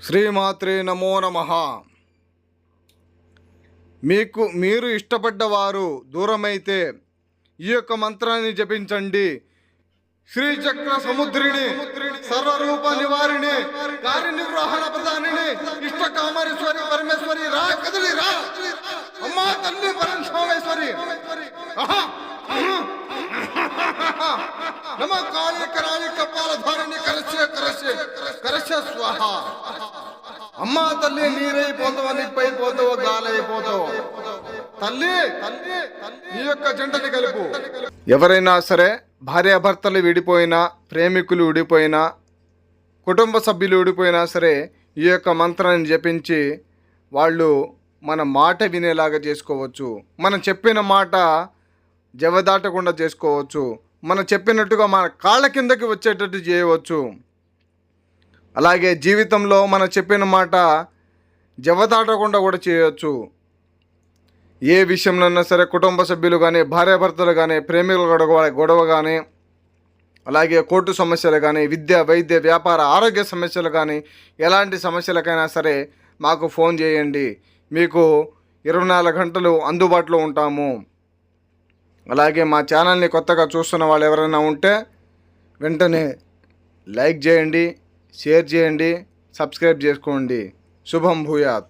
శ్రీమాత్రే నమో నమః. మీరు ఇష్టపడ్డవారు దూరమైతే ఈ యొక్క మంత్రాన్ని జపించండి. శ్రీచక్ర సముద్రిని, సర్వరూప నివారిణి, కార్యనిర్వహణ ప్రధానిని, ఇష్టకామేశ్వరి పరమేశ్వరి రా, కదలి రా, అమ్మా తల్లి పరమేశ్వరి. నమ కాళీ కరాళి కపాలధారిణి కరస్య కరస్య కరస్య స్వాహ. అమ్మా తల్లి నీరైపోతావు, నిప్పైపోతావు, గాలైపోతావు. తల్లి ఈ యొక్క జంటని కలుపు. ఎవరైనా సరే భార్యాభర్తలు విడిపోయినా, ప్రేమికులు విడిపోయినా, కుటుంబ సభ్యులు విడిపోయినా సరే ఈ యొక్క మంత్రాన్ని జపించి వాళ్ళు మన మాట వినేలాగా చేసుకోవచ్చు. మనం చెప్పిన మాట జవదాటకుండా చేసుకోవచ్చు. మనం చెప్పినట్టుగా మన కాళ్ళ కిందకి వచ్చేటట్టు చేయవచ్చు. అలాగే జీవితంలో మనం చెప్పిన మాట జవదాటకుండా కూడా చేయవచ్చు. ఏ విషయంలోనైనా సరే కుటుంబ సభ్యులు కానీ, భార్యాభర్తలు కానీ, ప్రేమికులు గొడవ కానీ, అలాగే కోర్టు సమస్యలు కానీ, విద్య, వైద్య, వ్యాపార, ఆరోగ్య సమస్యలు కానీ, ఎలాంటి సమస్యలకైనా సరే మాకు ఫోన్ చేయండి. మీకు 24 గంటలు అందుబాటులో ఉంటాము. అలాగే మా ఛానల్ని కొత్తగా చూస్తున్న వాళ్ళు ఎవరైనా ఉంటే వెంటనే లైక్ చేయండి, షేర్ చేయండి, సబ్స్క్రైబ్ చేసుకోండి. శుభం భూయాత్.